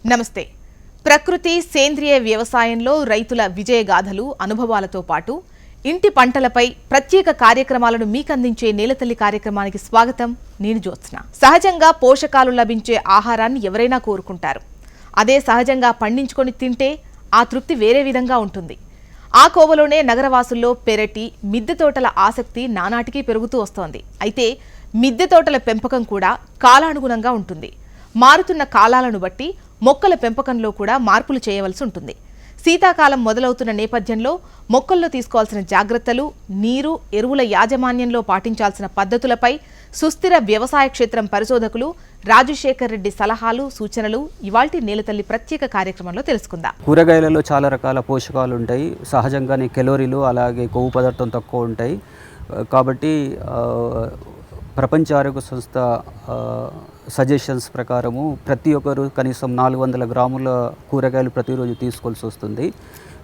నమస్తే. ప్రకృతి సేంద్రియ వ్యవసాయంలో రైతుల విజయగాథలు, అనుభవాలతో పాటు ఇంటి పంటలపై ప్రత్యేక కార్యక్రమాలను మీకందించే నేలతల్లి కార్యక్రమానికి స్వాగతం. నేను జ్యోత్స్న. సహజంగా పోషకాలు లభించే ఆహారాన్ని ఎవరైనా కోరుకుంటారు. అదే సహజంగా పండించుకొని తింటే ఆ తృప్తి వేరే విధంగా ఉంటుంది. ఆ కోవలోనే నగరవాసుల్లో పెరటి, మిద్దె తోటల ఆసక్తి నానాటికి పెరుగుతూ వస్తోంది. అయితే మిద్దె తోటల పెంపకం కూడా కాలానుగుణంగా ఉంటుంది. మారుతున్న కాలాలను బట్టి మొక్కల పెంపకంలో కూడా మార్పులు చేయవలసి ఉంటుంది. శీతాకాలం మొదలవుతున్న నేపథ్యంలో మొక్కల్లో తీసుకోవాల్సిన జాగ్రత్తలు, నీరు, ఎరువుల యాజమాన్యంలో పాటించాల్సిన పద్ధతులపై సుస్థిర వ్యవసాయ క్షేత్రం పరిశోధకులు రాజశేఖర్ రెడ్డి సలహాలు, సూచనలు ఇవాల్టి నేలతల్లి ప్రత్యేక కార్యక్రమంలో తెలుసుకుందాం. కూరగాయలలో చాలా రకాల పోషకాలు ఉంటాయి. సహజంగానే కెలోరీలు అలాగే కొవ్వు పదార్థం తక్కువ ఉంటాయి. కాబట్టి ప్రపంచ ఆరోగ్య సంస్థ సజెషన్స్ ప్రకారము ప్రతి ఒక్కరు కనీసం 400 గ్రాముల కూరగాయలు ప్రతిరోజు తీసుకోవాల్సి వస్తుంది.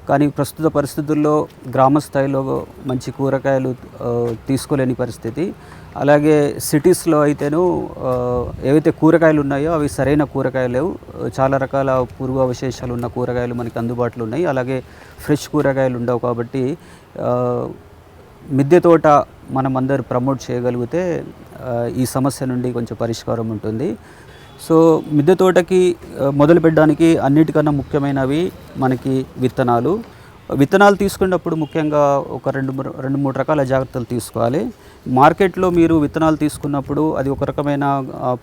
కానీ ప్రస్తుత పరిస్థితుల్లో గ్రామ స్థాయిలో మంచి కూరగాయలు తీసుకోలేని పరిస్థితి. అలాగే సిటీస్లో అయితేనూ ఏవైతే కూరగాయలు ఉన్నాయో అవి సరైన కూరగాయలు లేవు. చాలా రకాల పురుగు అవశేషాలు ఉన్న కూరగాయలు మనకి అందుబాటులో ఉన్నాయి. అలాగే ఫ్రెష్ కూరగాయలు ఉండవు. కాబట్టి మిద్దె తోట మనం అందరూ ప్రమోట్ చేయగలిగితే ఈ సమస్య నుండి కొంచెం పరిష్కారం ఉంటుంది. సో మిద్దె తోటకి మొదలు పెట్టడానికి అన్నిటికన్నా ముఖ్యమైనవి మనకి విత్తనాలు తీసుకున్నప్పుడు ముఖ్యంగా ఒక రెండు మూడు రకాల జాగ్రత్తలు తీసుకోవాలి. మార్కెట్లో మీరు విత్తనాలు తీసుకున్నప్పుడు అది ఒక రకమైన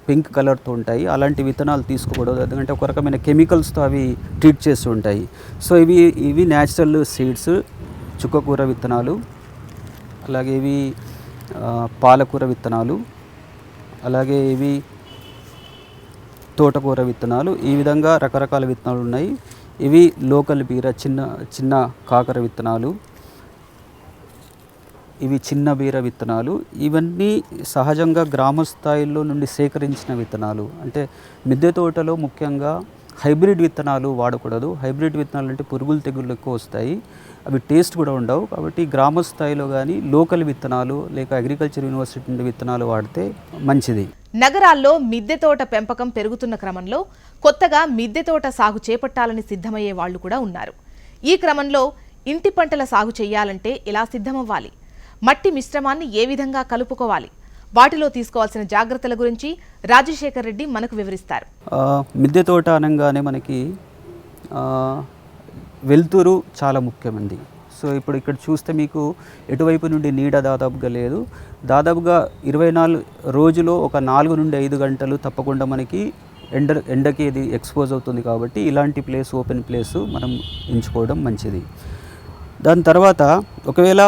పింక్ కలర్తో ఉంటాయి. అలాంటి విత్తనాలు తీసుకోకూడదు. ఎందుకంటే ఒక రకమైన కెమికల్స్తో అవి ట్రీట్ చేస్తూ ఉంటాయి. సో ఇవి న్యాచురల్ సీడ్స్, చుక్కకూర విత్తనాలు, అలాగే ఇవి పాలకూర విత్తనాలు, అలాగే ఇవి తోటకూర విత్తనాలు. ఈ విధంగా రకరకాల విత్తనాలు ఉన్నాయి. ఇవి లోకల్ బీర, చిన్న కాకర విత్తనాలు, ఇవి చిన్న బీర విత్తనాలు. ఇవన్నీ సహజంగా గ్రామ స్థాయిలో నుండి సేకరించిన విత్తనాలు. అంటే మిద్దె తోటలో ముఖ్యంగా హైబ్రిడ్ విత్తనాలు వాడకూడదు. హైబ్రిడ్ విత్తనాలు అంటే పురుగులు, తెగుళ్ళు ఎక్కువ వస్తాయి. అవి టేస్ట్ కూడా ఉండవు. కాబట్టి గ్రామ స్థాయిలో కానీ లోకల్ విత్తనాలు లేక అగ్రికల్చర్ యూనివర్సిటీ నుండి విత్తనాలు వాడితే మంచిది. నగరాల్లో మిద్దె తోట పెంపకం పెరుగుతున్న క్రమంలో కొత్తగా మిద్దె తోట సాగు చేపట్టాలని సిద్ధమయ్యే వాళ్లు కూడా ఉన్నారు. ఈ క్రమంలో ఇంటి పంటల సాగు చేయాలంటే ఎలా సిద్ధమవ్వాలి, మట్టి మిశ్రమాన్ని ఏ విధంగా కలుపుకోవాలి, వాటిలో తీసుకోవాల్సిన జాగ్రత్తల గురించి రాజశేఖర్ రెడ్డి మనకు వివరిస్తారు. మిద్దె తోట అనగానే మనకి వెలుతురు చాలా ముఖ్యమంది. సో ఇప్పుడు ఇక్కడ చూస్తే మీకు ఎటువైపు నుండి నీడ దాదాపుగా లేదు. దాదాపుగా 24 రోజులో ఒక 4 నుండి 5 గంటలు తప్పకుండా మనకి ఎండకి ఇది ఎక్స్పోజ్ అవుతుంది. కాబట్టి ఇలాంటి ప్లేస్, ఓపెన్ ప్లేసు మనం ఎంచుకోవడం మంచిది. దాని తర్వాత ఒకవేళ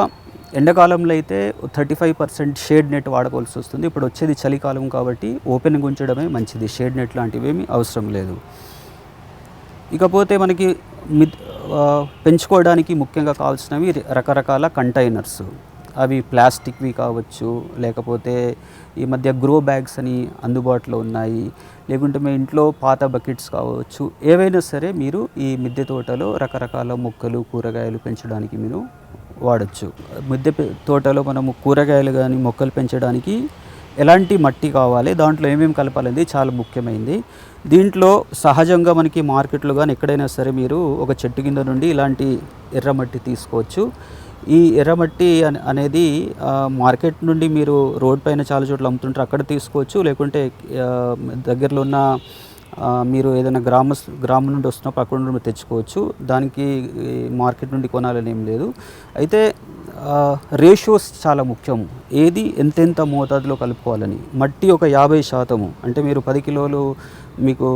ఎండాకాలంలో అయితే 35% షేడ్ నెట్ వాడుకోవాల్సి వస్తుంది. ఇప్పుడు వచ్చేది చలికాలం కాబట్టి ఓపెన్గా ఉంచడమే మంచిది. షేడ్ నెట్ లాంటివి ఏమీ అవసరం లేదు. ఇకపోతే మనకి పెంచుకోవడానికి ముఖ్యంగా కావాల్సినవి రకరకాల కంటైనర్స్. అవి ప్లాస్టిక్వి కావచ్చు, లేకపోతే ఈ మధ్య గ్రో బ్యాగ్స్ అని అందుబాటులో ఉన్నాయి, లేకుంటే మీ ఇంట్లో పాత బకెట్స్ కావచ్చు. ఏవైనా సరే మీరు ఈ మిద్దె తోటలో రకరకాల మొక్కలు, కూరగాయలు పెంచడానికి మీరు వాడచ్చు. మిద్దె తోటలో మనము కూరగాయలు కానీ మొక్కలు పెంచడానికి ఎలాంటి మట్టి కావాలి, దాంట్లో ఏమేమి కలపాలనేది చాలా ముఖ్యమైనది. దీంట్లో సహజంగా మనకి మార్కెట్లో కానీ ఎక్కడైనా సరే మీరు ఒక చెట్టు కింద నుండి ఇలాంటి ఎర్రమట్టి తీసుకోవచ్చు. ఈ ఎర్రమట్టి అనేది మార్కెట్ నుండి మీరు రోడ్ పైన చాలా చోట్ల అమ్ముతుంటారు, అక్కడ తీసుకోవచ్చు. లేకుంటే దగ్గరలో ఉన్న మీరు ఏదైనా గ్రామం నుండి వస్తున్నప్పుడు అక్కడ నుండి తెచ్చుకోవచ్చు. దానికి మార్కెట్ నుండి కొనాలని ఏం లేదు. అయితే రేషియోస్ చాలా ముఖ్యం. ఏది ఎంతెంత మోతాదులో కలుపుకోవాలని. మట్టి ఒక 50%, అంటే మీరు 10 కిలోలు మీకు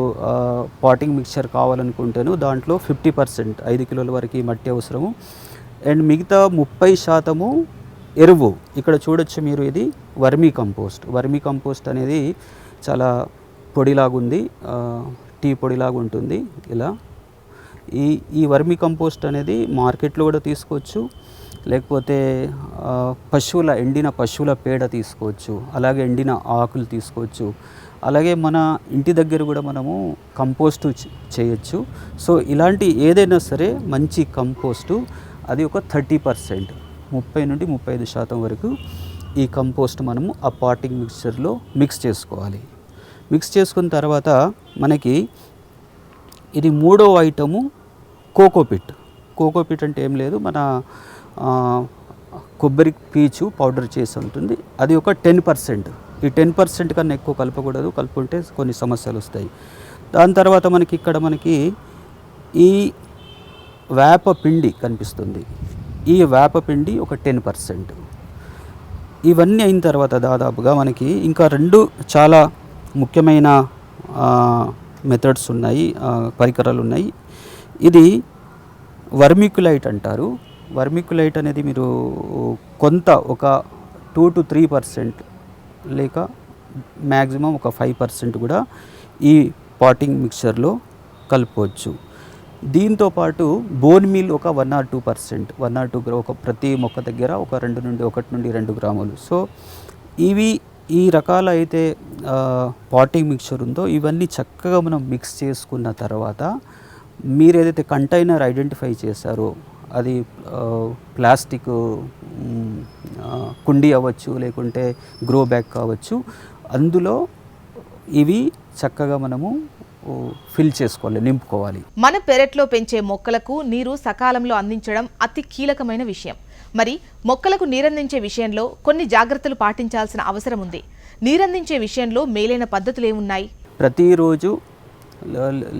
పాటింగ్ మిక్చర్ కావాలనుకుంటేను దాంట్లో 50%, 5 కిలోల వరకు మట్టి అవసరము. అండ్ మిగతా 30% ఎరువు. ఇక్కడ చూడొచ్చు మీరు, ఇది వర్మీ కంపోస్ట్ అనేది చాలా పొడిలాగుంది, టీ పొడిలాగా ఉంటుంది. ఇలా ఈ వర్మీ కంపోస్ట్ అనేది మార్కెట్లో కూడా తీసుకోవచ్చు, లేకపోతే ఎండిన పశువుల పేడ తీసుకోవచ్చు, అలాగే ఎండిన ఆకులు తీసుకోవచ్చు. అలాగే మన ఇంటి దగ్గర కూడా మనము కంపోస్టు చేయొచ్చు. సో ఇలాంటి ఏదైనా సరే మంచి కంపోస్టు అది ఒక 30%, 30 నుండి 35% వరకు ఈ కంపోస్ట్ మనము ఆ పాటింగ్ మిక్స్చర్లో మిక్స్ చేసుకోవాలి. మిక్స్ చేసుకున్న తర్వాత మనకి ఇది మూడో ఐటము కోకోపిట్. కోకోపిట్ అంటే ఏం లేదు, మన కొబ్బరి పీచు పౌడర్ చేసి ఉంటుంది. అది ఒక 10%. ఈ 10% కన్నా ఎక్కువ కలపకూడదు, కలుపుకుంటే కొన్ని సమస్యలు వస్తాయి. దాని తర్వాత మనకి ఈ వేప పిండి కనిపిస్తుంది. ఈ వేప పిండి ఒక 10%. ఇవన్నీ అయిన తర్వాత దాదాపుగా మనకి ఇంకా 2 చాలా ముఖ్యమైన మెథడ్స్ ఉన్నాయి, పరికరాలు ఉన్నాయి. ఇది వర్మిక్యులైట్ అంటారు. వర్మిక్యులైట్ అనేది మీరు కొంత ఒక 2 to 3% లేక మ్యాక్సిమం ఒక 5% కూడా ఈ పాటింగ్ మిక్చర్లో కలుపుకోవచ్చు. దీంతోపాటు బోన్ మీల్ ఒక 1 or 2%, 1 or 2 ఒక ప్రతి మొక్క దగ్గర ఒక 1 నుండి 2 గ్రాములు. సో ఈ రకాల అయితే పాటింగ్ మిక్చర్ ఉందో ఇవన్నీ చక్కగా మనం మిక్స్ చేసుకున్న తర్వాత మీరు ఏదైతే కంటైనర్ ఐడెంటిఫై చేశారో అది ప్లాస్టిక్ కుండీ అవ్వచ్చు, లేకుంటే గ్రో బ్యాగ్ కావచ్చు, అందులో ఇవి చక్కగా మనము ఫిల్ చేసుకోవాలి, నింపుకోవాలి. మన పెరట్లో పెంచే మొక్కలకు నీరు సకాలంలో అందించడం అతి కీలకమైన విషయం. మరి మొక్కలకు నీరందించే విషయంలో కొన్ని జాగ్రత్తలు పాటించాల్సిన అవసరం ఉంది. నీరందించే విషయంలో మేలైన పద్ధతులు ఏమున్నాయి? ప్రతిరోజు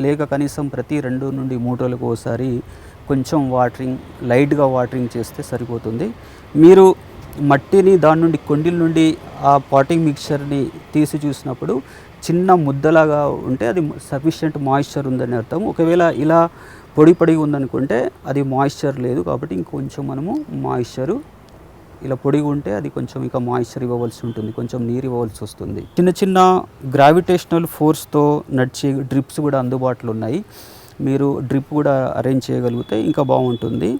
లేక కనీసం ప్రతి 2 నుండి 3 రోజులకు ఒకసారి కొంచెం లైట్గా వాటరింగ్ చేస్తే సరిపోతుంది. మీరు మట్టిని దాని నుండి కొండిల నుండి ఆ పాటింగ్ మిక్చర్ని తీసి చూసినప్పుడు చిన్న ముద్దలాగా ఉంటే అది సఫిషియెంట్ మాయిశ్చర్ ఉందని అర్థం. ఒకవేళ ఇలా పొడి ఉందనుకుంటే అది మాయిశ్చర్ లేదు, కాబట్టి ఇంకొంచెం మనము మాయిశ్చరు ఇలా పొడిగా ఉంటే అది కొంచెం ఇంకా మాయిశ్చర్ ఇవ్వవలసి ఉంటుంది, కొంచెం నీరు ఇవ్వవలసి వస్తుంది. చిన్న గ్రావిటేషనల్ ఫోర్స్తో నడిచే డ్రిప్స్ కూడా అందుబాటులో ఉన్నాయి. మీరు డ్రిప్ కూడా అరేంజ్ చేయగలిగితే ఇంకా బాగుంటుంది.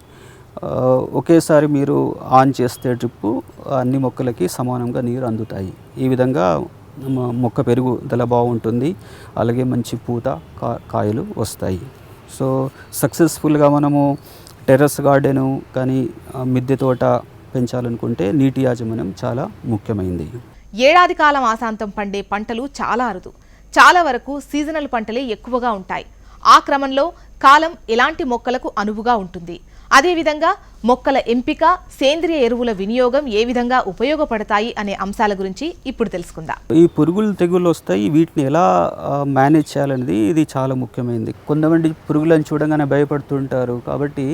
ఒకేసారి మీరు ఆన్ చేస్తే డ్రిప్పు అన్ని మొక్కలకి సమానంగా నీరు అందుతాయి. ఈ విధంగా మొక్క పెరుగుదల బాగుంటుంది, అలాగే మంచి పూత కాయలు వస్తాయి. సో సక్సెస్ఫుల్గా మనము టెర్రస్ గార్డెను కానీ మిద్దె తోట పెంచాలనుకుంటే నీటి యాజమాన్యం చాలా ముఖ్యమైనది. ఏడాది కాలం ఆసాంతం పండే పంటలు చాలా అరుదు. చాలా వరకు సీజనల్ పంటలే ఎక్కువగా ఉంటాయి. ఆ క్రమంలో కాలం ఎలాంటి మొక్కలకు అనువుగా ఉంటుంది, అదేవిధంగా మొక్కల ఎంపిక, సేంద్రియ ఎరువుల వినియోగం ఏ విధంగా ఉపయోగపడతాయి అనే అంశాల గురించి ఇప్పుడు తెలుసుకుందాం. ఈ పురుగులు తెగుళ్ళు వస్తాయి, వీటిని ఎలా మేనేజ్ చేయాలనేది ఇది చాలా ముఖ్యమైనది. కొంతమంది పురుగులను చూడగానే భయపడుతుంటారు, కాబట్టి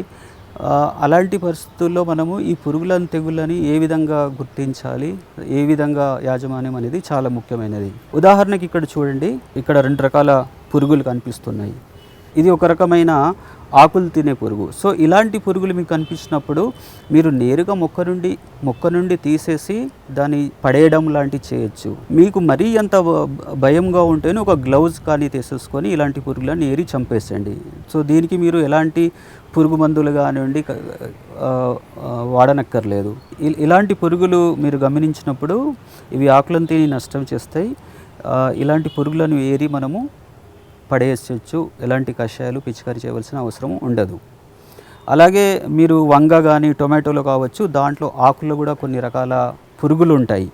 అలాంటి పరిస్థితుల్లో మనము ఈ పురుగులను తెగుళ్ళని ఏ విధంగా గుర్తించాలి, ఏ విధంగా యాజమాన్యం అనేది చాలా ముఖ్యమైనది. ఉదాహరణకి ఇక్కడ చూడండి, ఇక్కడ 2 రకాల పురుగులు కనిపిస్తున్నాయి. ఇది ఒక రకమైన ఆకులు తినే పురుగు. సో ఇలాంటి పురుగులు మీకు కనిపించినప్పుడు మీరు నేరుగా మొక్క నుండి తీసేసి దాన్ని పడేయడం లాంటివి చేయొచ్చు. మీకు మరీ అంత భయంగా ఉంటేనే ఒక గ్లౌజ్ కానీ తీసేసుకొని ఇలాంటి పురుగులను ఏరి చంపేసండి. సో దీనికి మీరు ఎలాంటి పురుగు మందులు కానివ్వండి వాడనక్కర్లేదు. ఇలాంటి పురుగులు మీరు గమనించినప్పుడు ఇవి ఆకులను తిని నష్టం చేస్తాయి. ఇలాంటి పురుగులను ఏరి మనము పడేయచ్చు. ఎలాంటి కషాయాలు పిచికారీ చేయవలసిన అవసరం ఉండదు. అలాగే మీరు వంగ కానీ టొమాటోలో కావచ్చు, దాంట్లో ఆకుల్లో కూడా కొన్ని రకాల పురుగులు ఉంటాయి.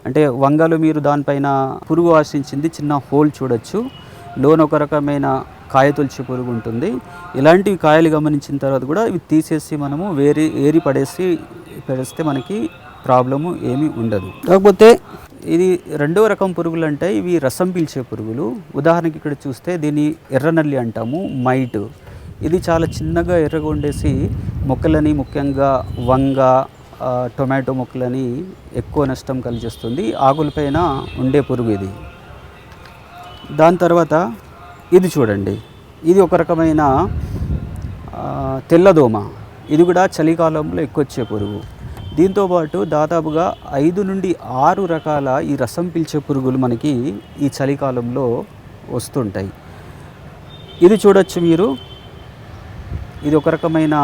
అంటే వంగలో మీరు దానిపైన పురుగు ఆశించింది చిన్న హోల్ చూడొచ్చు, లోన ఒక రకమైన కాయ తొలిచే పురుగు ఉంటుంది. ఇలాంటివి కాయలు గమనించిన తర్వాత కూడా ఇవి తీసేసి మనము ఏరి పడేస్తే మనకి ప్రాబ్లము ఏమీ ఉండదు. కాకపోతే ఇది 2వ రకం పురుగులు అంటే ఇవి రసం పీల్చే పురుగులు. ఉదాహరణకి ఇక్కడ చూస్తే దీన్ని ఎర్రనల్లి అంటాము, మైట్. ఇది చాలా చిన్నగా ఎర్రగా ఉండేసి మొక్కలని, ముఖ్యంగా వంగ టొమాటో మొక్కలని ఎక్కువ నష్టం కలిగిస్తుంది. ఆకులపైన ఉండే పురుగు ఇది. దాని తర్వాత ఇది చూడండి, ఇది ఒక రకమైన తెల్లదోమ. ఇది కూడా చలికాలంలో ఎక్కువ వచ్చే పురుగు. దీంతోపాటు దాదాపుగా 5 నుండి 6 రకాల ఈ రసం పీల్చే పురుగులు మనకి ఈ చలికాలంలో వస్తుంటాయి. ఇది చూడొచ్చు మీరు, ఇది ఒక రకమైన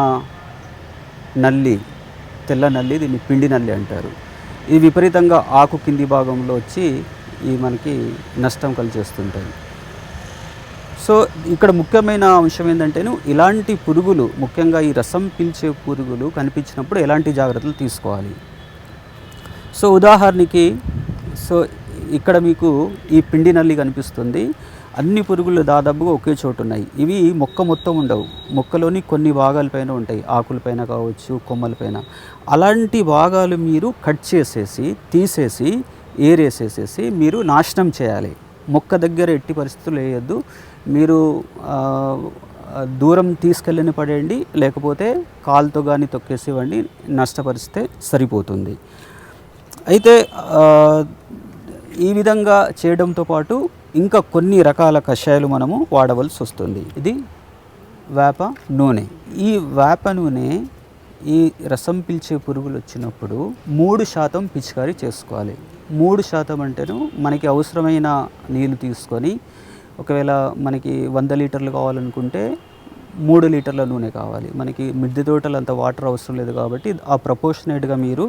నల్లి, తెల్ల నల్లి, దీన్ని పిండి నల్లి అంటారు. ఇది విపరీతంగా ఆకు కింది భాగంలో వచ్చి ఈ మనకి నష్టం కలిగేస్తుంటాయి. సో ఇక్కడ ముఖ్యమైన అంశం ఏంటంటే ఇలాంటి పురుగులు, ముఖ్యంగా ఈ రసం పీల్చే పురుగులు కనిపించినప్పుడు ఎలాంటి జాగ్రత్తలు తీసుకోవాలి. సో ఉదాహరణకి ఇక్కడ మీకు ఈ పిండి నల్లి కనిపిస్తుంది. అన్ని పురుగులు దాదాపుగా ఒకే చోటు ఉన్నాయి. ఇవి మొక్క మొత్తం ఉండవు, మొక్కలోని కొన్ని భాగాలపైన ఉంటాయి, ఆకులపైన కావచ్చు, కొమ్మలపైన. అలాంటి భాగాలు మీరు కట్ చేసేసి తీసేసి ఏరేసేసేసి మీరు నాశనం చేయాలి. మొక్క దగ్గర ఎట్టి పరిస్థితులు వేయద్దు. మీరు దూరం తీసుకెళ్ళని పడేయండి, లేకపోతే కాలుతో కానీ తొక్కేసి ఇవ్వండి, నష్టపరిస్తే సరిపోతుంది. అయితే ఈ విధంగా చేయడంతో పాటు ఇంకా కొన్ని రకాల కషాయాలు మనము వాడవలసి వస్తుంది. ఇది వేప నూనె. ఈ వేప నూనె ఈ రసం పీల్చే పురుగులు వచ్చినప్పుడు 3% పిచికారీ చేసుకోవాలి. 3% అంటేను మనకి అవసరమైన నీళ్ళు తీసుకొని, ఒకవేళ మనకి 100 లీటర్లు కావాలనుకుంటే 3 లీటర్ల నూనె కావాలి. మనకి మిద్దె తోటలు అంత వాటర్ అవసరం లేదు కాబట్టి ఆ ప్రపోర్షనేట్గా మీరు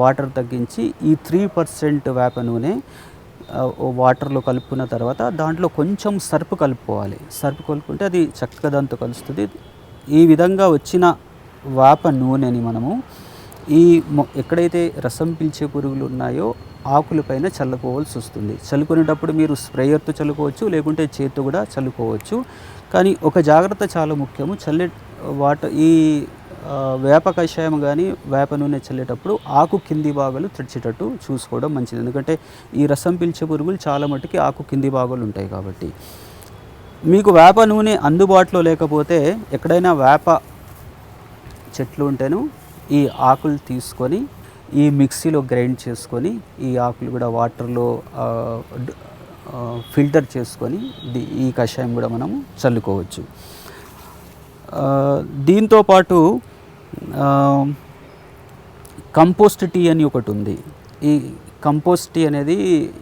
వాటర్ తగ్గించి ఈ 3% వేప నూనె వాటర్లో కలుపుకున్న తర్వాత దాంట్లో కొంచెం సర్పు కలుపుకోవాలి. సర్పు కలుపుకుంటే అది చక్కగా దాంతో కలుస్తుంది. ఈ విధంగా వచ్చిన వేప నూనెని మనము ఎక్కడైతే రసం పీల్చే పురుగులు ఉన్నాయో ఆకులపైన చల్లుకోవాల్సి వస్తుంది. చల్లుకునేటప్పుడు మీరు స్ప్రేయర్తో చల్లుకోవచ్చు, లేకుంటే చేతితో కూడా చల్లుకోవచ్చు. కానీ ఒక జాగ్రత్త చాలా ముఖ్యము. ఈ వేప కషాయం కానీ వేప నూనె చల్లేటప్పుడు ఆకు కింది భాగాలు తడిచేటట్టు చూసుకోవడం మంచిది. ఎందుకంటే ఈ రసం పీల్చే పురుగులు చాలా మట్టుకి ఆకు కింది భాగాలు ఉంటాయి కాబట్టి. మీకు వేప నూనె అందుబాటులో లేకపోతే ఎక్కడైనా వేప చెట్లు ఉంటేను ఈ ఆకులు తీసుకొని ఈ మిక్సీలో గ్రైండ్ చేసుకొని ఈ ఆకులు కూడా వాటర్లో ఫిల్టర్ చేసుకొని ఈ కషాయం కూడా మనము చల్లుకోవచ్చు. దీంతోపాటు కంపోస్ట్ టీ అని ఒకటి ఉంది. ఈ కంపోస్ట్ టీ అనేది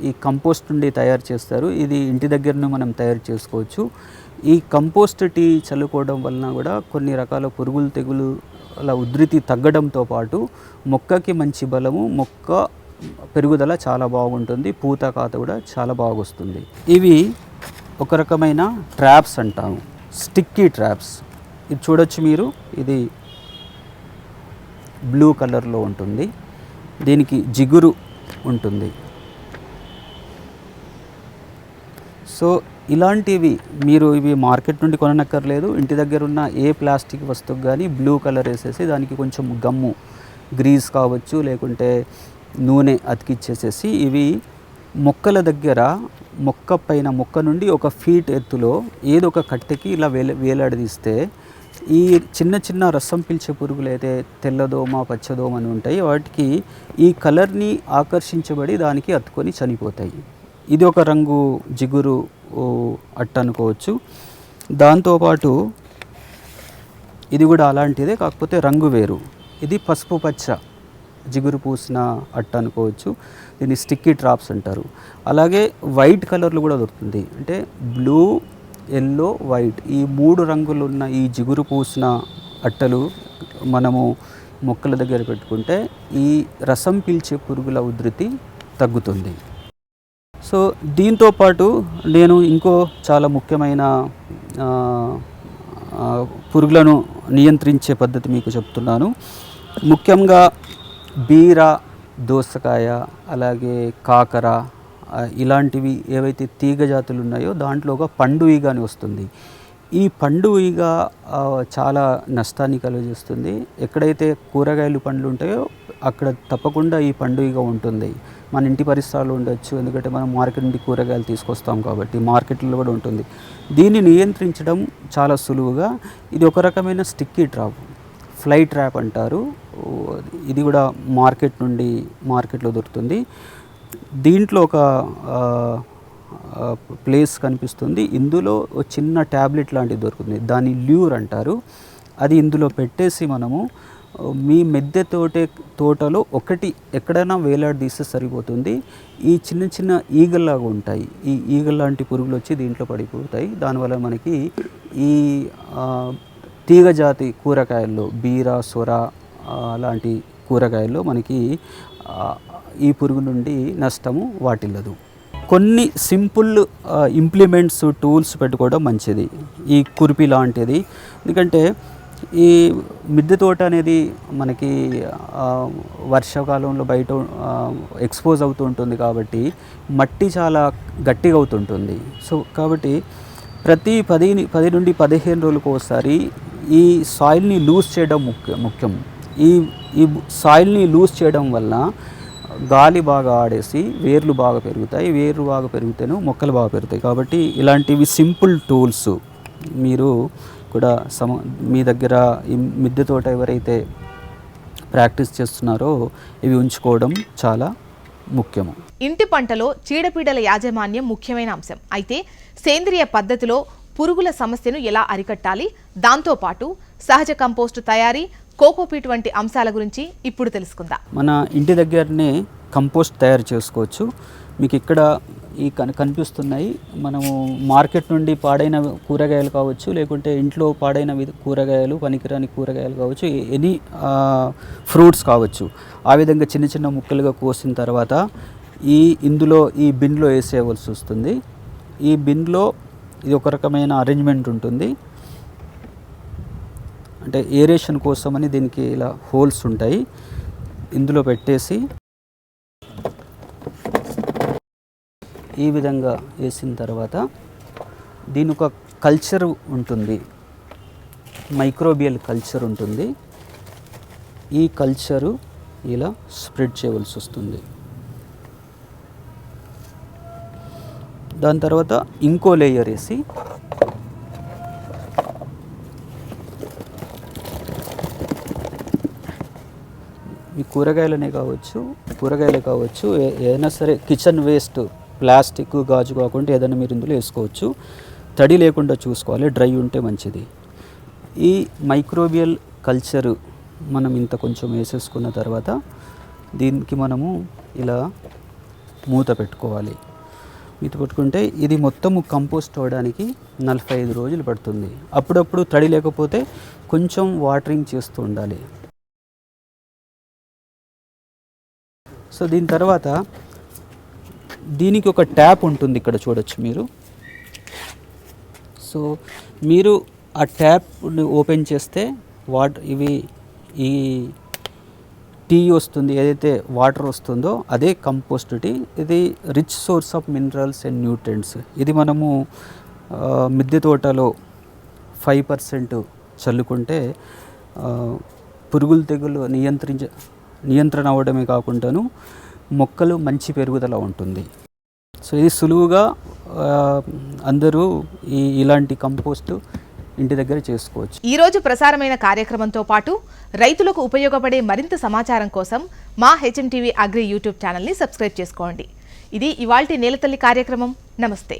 ఈ కంపోస్ట్ నుండి తయారు చేస్తారు. ఇది ఇంటి దగ్గరనే మనం తయారు చేసుకోవచ్చు. ఈ కంపోస్ట్ టీ చల్లుకోవడం వలన కూడా కొన్ని రకాల పురుగులు తెగులుల ఉధృతి తగ్గడంతో పాటు మొక్కకి మంచి బలము, మొక్క పెరుగుదల చాలా బాగుంటుంది, పూత కాత కూడా చాలా బాగా వస్తుంది. ఇవి ఒక రకమైన ట్రాప్స్ అంటాము, స్టిక్కీ ట్రాప్స్. ఇది చూడొచ్చు మీరు, ఇది బ్లూ కలర్లో ఉంటుంది, దీనికి జిగురు ఉంటుంది. సో ఇలాంటివి మీరు ఇవి మార్కెట్ నుండి కొననక్కర్లేదు. ఇంటి దగ్గర ఉన్న ఏ ప్లాస్టిక్ వస్తువుకి కానీ బ్లూ కలర్ వేసేసి దానికి కొంచెం గమ్ము, గ్రీజ్ కావచ్చు, లేకుంటే నూనె అతికిచ్చేసేసి ఇవి మొక్కల దగ్గర మొక్క నుండి 1 ఫీట్ ఎత్తులో ఏదో ఒక కట్టెకి ఇలా వేలాడదీస్తే ఈ చిన్న చిన్న రసం పీల్చే పురుగులు అయితే తెల్లదోమ, పచ్చదోమ అని ఉంటాయి, వాటికి ఈ కలర్ని ఆకర్షించబడి దానికి అతుకొని చనిపోతాయి. ఇది ఒక రంగు జిగురు అట్ట అనుకోవచ్చు. దాంతోపాటు ఇది కూడా అలాంటిదే, కాకపోతే రంగు వేరు. ఇది పసుపు పచ్చ జిగురు పూసిన అట్ట అనుకోవచ్చు. దీన్ని స్టిక్కీ ట్రాప్స్ అంటారు. అలాగే వైట్ కలర్లు కూడా దొరుకుతుంది. అంటే బ్లూ, ఎల్లో, వైట్ ఈ 3 రంగులు ఉన్న ఈ జిగురు పూసిన అట్టలు మనము మొక్కల దగ్గర పెట్టుకుంటే ఈ రసం పీల్చే పురుగుల ఉధృతి తగ్గుతుంది. సో దీంతోపాటు నేను ఇంకో చాలా ముఖ్యమైన పురుగులను నియంత్రించే పద్ధతి మీకు చెప్తున్నాను. ముఖ్యంగా బీర, దోసకాయ, అలాగే కాకర ఇలాంటివి ఏవైతే తీగ జాతులు ఉన్నాయో దాంట్లో ఒక పండు ఈగ అని వస్తుంది. ఈ పండు ఈగ చాలా నష్టాన్ని కలుగజేస్తుంది. ఎక్కడైతే కూరగాయలు, పండ్లు ఉంటాయో అక్కడ తప్పకుండా ఈ పండు ఈగ ఉంటుంది. మన ఇంటి పరిసరాలు ఉండొచ్చు, ఎందుకంటే మనం మార్కెట్ నుండి కూరగాయలు తీసుకొస్తాం కాబట్టి మార్కెట్లో కూడా ఉంటుంది. దీన్ని నియంత్రించడం చాలా సులువుగా, ఇది ఒక రకమైన స్టిక్కీ ట్రాప్, ఫ్లై ట్రాప్ అంటారు. ఇది కూడా మార్కెట్లో దొరుకుతుంది. దీంట్లో ఒక ప్లేస్ కనిపిస్తుంది, ఇందులో ఒక చిన్న ట్యాబ్లెట్ లాంటిది దొరుకుతుంది, దాన్ని ల్యూర్ అంటారు. అది ఇందులో పెట్టేసి మనము మీ మిద్దె తోటలో ఒకటి ఎక్కడైనా వేలాడదీస్తే సరిపోతుంది. ఈ చిన్న చిన్న ఈగల్లాగా ఉంటాయి, ఈ ఈగల్లాంటి పురుగులు వచ్చి దీంట్లో పడిపోతాయి. దానివల్ల మనకి ఈ తీగ జాతి కూరగాయల్లో బీర, సొర లాంటి కూరగాయల్లో మనకి ఈ పురుగు నుండి నష్టము వాటిల్లదు. కొన్ని సింపుల్ ఇంప్లిమెంట్స్, టూల్స్ పెట్టుకోవడం మంచిది. ఈ కుర్పీ లాంటిది, ఎందుకంటే ఈ మిద్దె తోట అనేది మనకి వర్షాకాలంలో బయట ఎక్స్పోజ్ అవుతూ ఉంటుంది కాబట్టి మట్టి చాలా గట్టిగా అవుతుంటుంది. సో కాబట్టి ప్రతి 10 నుండి 15 రోజులకు ఒకసారి ఈ సాయిల్ని లూజ్ చేయడం ముఖ్యం. ఈ ఈ సాయిల్ని లూజ్ చేయడం వల్ల గాలి బాగా ఆడేసి వేర్లు బాగా పెరుగుతాయి. వేర్లు బాగా పెరిగితేనే మొక్కలు బాగా పెరుగుతాయి. కాబట్టి ఇలాంటివి సింపుల్ టూల్స్ మీరు కూడా మీ దగ్గర ఈ మిద్దె తోట ఎవరైతే ప్రాక్టీస్ చేస్తున్నారో ఇవి ఉంచుకోవడం చాలా ముఖ్యము. ఇంటి పంటలో చీడపీడల యాజమాన్యం ముఖ్యమైన అంశం. అయితే సేంద్రియ పద్ధతిలో పురుగుల సమస్యను ఎలా అరికట్టాలి, దాంతోపాటు సహజ కంపోస్టు తయారీ, కోకోపీట్ వంటి అంశాల గురించి ఇప్పుడు తెలుసుకుందాం. మన ఇంటి దగ్గరనే కంపోస్ట్ తయారు చేసుకోవచ్చు. మీకు ఇక్కడ ఈ కనిపిస్తున్నాయి. మనము మార్కెట్ నుండి పాడైన కూరగాయలు కావచ్చు, లేకుంటే ఇంట్లో పాడైన కూరగాయలు, పనికిరాని కూరగాయలు కావచ్చు, ఎనీ ఫ్రూట్స్ కావచ్చు. ఆ విధంగా చిన్న చిన్న ముక్కలుగా కోసిన తర్వాత ఇందులో ఈ బిన్లో వేసేయవలసి వస్తుంది. ఈ బిన్లో ఇది ఒక రకమైన అరేంజ్మెంట్ ఉంటుంది. అంటే ఏరేషన్ కోసమని దీనికి ఇలా హోల్స్ ఉంటాయి. ఇందులో పెట్టేసి ఈ విధంగా వేసిన తర్వాత దీని ఒక కల్చర్ ఉంటుంది, మైక్రోబియల్ కల్చర్ ఉంటుంది. ఈ కల్చరు ఇలా స్ప్రెడ్ చేయవలసి వస్తుంది. దాని తర్వాత ఇంకో లేయర్ వేసి ఈ కూరగాయలే కావచ్చు ఏదైనా సరే కిచెన్ వేస్ట్, ప్లాస్టిక్, గాజు కాకుండా ఏదైనా మీరు ఇందులో వేసుకోవచ్చు. తడి లేకుండా చూసుకోవాలి, డ్రై ఉంటే మంచిది. ఈ మైక్రోబియల్ కల్చరు మనం ఇంత కొంచెం వేసేసుకున్న తర్వాత దీనికి మనము ఇలా మూత పెట్టుకోవాలి. మూత పెట్టుకుంటే ఇది మొత్తము కంపోస్ట్ అవ్వడానికి 45 రోజులు పడుతుంది. అప్పుడప్పుడు తడి లేకపోతే కొంచెం వాటరింగ్ చేస్తూ ఉండాలి. సో దీని తర్వాత దీనికి ఒక ట్యాప్ ఉంటుంది, ఇక్కడ చూడొచ్చు మీరు. సో మీరు ఆ ట్యాప్ని ఓపెన్ చేస్తే ఈ టీ వస్తుంది, ఏదైతే వాటర్ వస్తుందో అదే కంపోస్ట్ టీ. ఇది rich source of minerals and nutrients. ఇది మనము మిద్దె తోటలో 5% చల్లుకుంటే పురుగులు తెగులు నియంత్రణ అవ్వడమే కాకుండాను మొక్కలు మంచి పెరుగుదల ఉంటుంది. సో ఇది సులువుగా అందరూ ఇలాంటి కంపోస్టు ఇంటి దగ్గర చేసుకోవచ్చు. ఈరోజు ప్రసారమైన కార్యక్రమంతో పాటు రైతులకు ఉపయోగపడే మరింత సమాచారం కోసం మా HMTV అగ్రి యూట్యూబ్ ఛానల్ని సబ్స్క్రైబ్ చేసుకోండి. ఇది ఇవాల్టి నేలతల్లి కార్యక్రమం. నమస్తే.